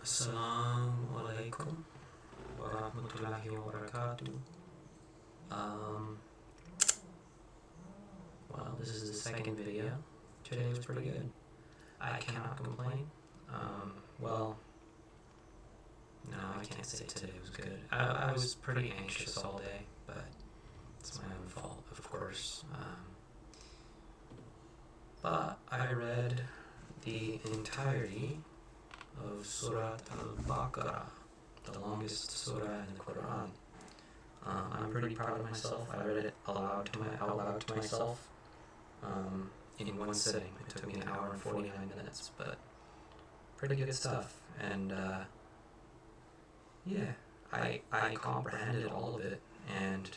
Assalamualaikum warahmatullahi wabarakatuh. Um, well, this is the second video. Today was pretty good. I cannot complain. Well, no, I can't say today was good. I was pretty anxious all day, but it's my own fault, of course. But I read the entirety of Surat al-Baqarah, the longest surah in the Quran. I'm pretty proud of myself. I read it out loud to myself in one sitting. It took me an hour and 49 minutes, but pretty good stuff. And yeah, I comprehended all of it. And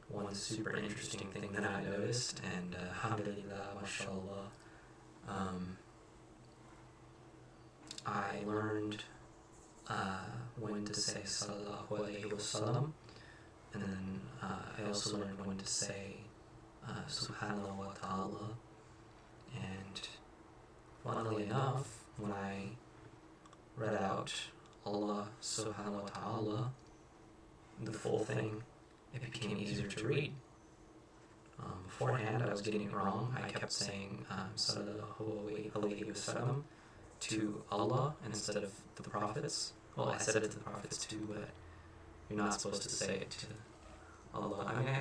one super interesting thing that I noticed, and alhamdulillah, mashallah, I learned when to say sallallahu alayhi wasallam, and then I also learned when to say subhanallah wa ta'ala. And funnily enough, when I read out Allah subhanahu wa ta'ala, the full thing, it became easier to read. Beforehand, I was getting it wrong. I kept saying sallallahu alayhi wasallam to Allah instead of the prophets. Well, I said it to the prophets too, but you're not supposed to say it to Allah. I mean,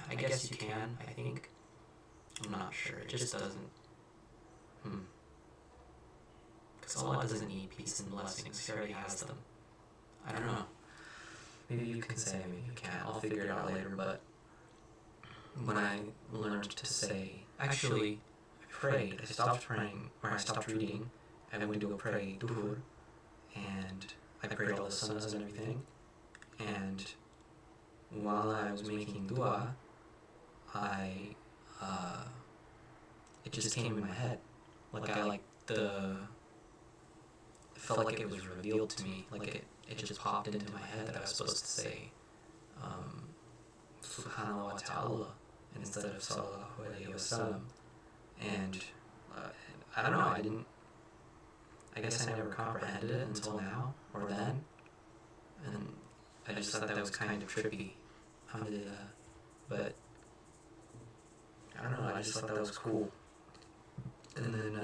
I guess you can, I think. I'm not sure. It just doesn't. Because Allah doesn't need peace and blessings. He already has them. I don't know. Maybe you can say, maybe you can't. I'll figure it out later, but when I learned to say, actually, I prayed. I stopped praying, or I stopped reading. I went to go pray duhur, and I prayed all the sunnahs and everything. And while I was making dua, it just came in my head. It felt like it was revealed to me. Like it just popped into my head that I was supposed to say, subhanallah wa ta'ala, instead of sallallahu alayhi wasallam. And I don't know, I guess I never comprehended it until now, or then. And I just thought that was kind of trippy. Alhamdulillah. But I don't know, I just thought that was cool. And then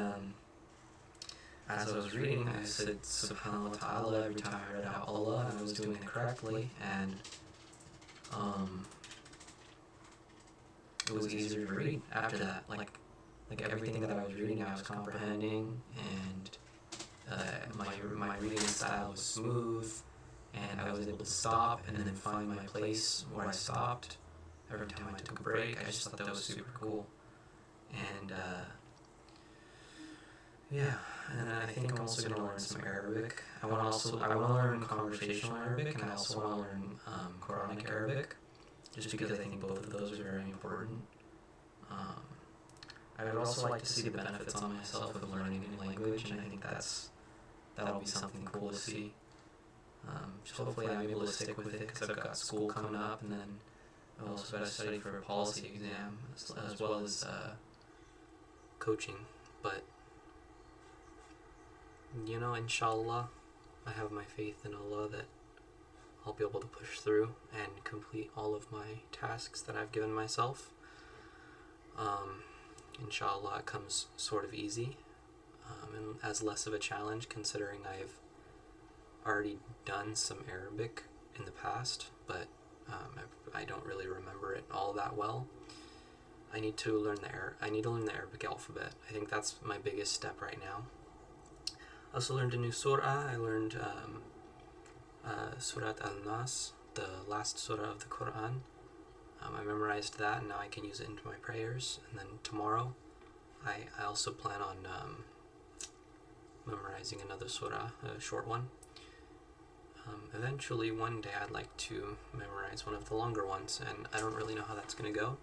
as I was reading, I said subhanallah wa ta'ala every time I read out Allah, and I was doing it correctly, and it was easier to read after that. Like everything that I was reading, I was comprehending, and my reading style was smooth, and I was able to stop and then find my place where I stopped every time I took a break. I just thought that was super cool. And yeah, and then I think I'm also gonna learn some Arabic. I want to learn conversational Arabic, and I also want to learn Quranic Arabic, just because I think both of those are very important. I would also like to see the benefits on myself of learning a new language, and I think that'll be something cool to see. Just hopefully I'm able to stick with it, because I've got school coming up, and then I've also got to study for a policy exam, as well as coaching. But inshallah, I have my faith in Allah that I'll be able to push through and complete all of my tasks that I've given myself. Inshallah, it comes sort of easy, and as less of a challenge, considering I've already done some Arabic in the past, but I don't really remember it all that well. I need to learn the Arabic alphabet. I think that's my biggest step right now. I also learned a new surah. I learned Surat al-Nas, the last surah of the Quran. I memorized that, and now I can use it into my prayers. And then tomorrow, I also plan on memorizing another surah, a short one. Eventually, one day, I'd like to memorize one of the longer ones, and I don't really know how that's going to go.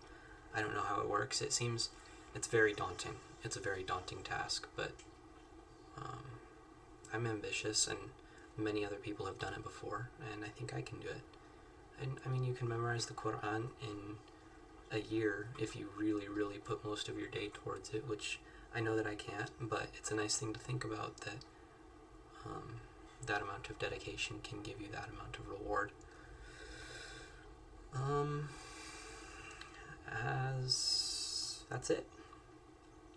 I don't know how it works. It seems it's very daunting. It's a very daunting task, but I'm ambitious, and many other people have done it before, and I think I can do it. And I mean, you can memorize the Quran in a year if you really, really put most of your day towards it, which I know that I can't, but it's a nice thing to think about, that that amount of dedication can give you that amount of reward. As that's it.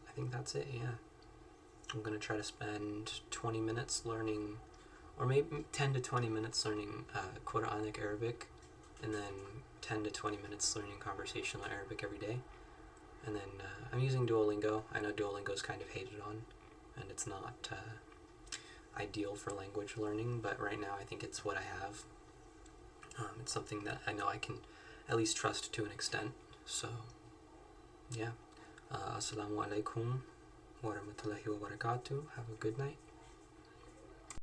I think that's it, yeah. I'm going to try to spend 20 minutes learning, or maybe 10 to 20 minutes learning Quranic Arabic, and then 10 to 20 minutes learning conversational Arabic every day. And then I'm using Duolingo. I know Duolingo is kind of hated on, and it's not ideal for language learning, but right now I think it's what I have. It's something that I know I can at least trust to an extent. So, yeah. Assalamu alaikum wa rahmatullahi wa barakatuh. Have a good night.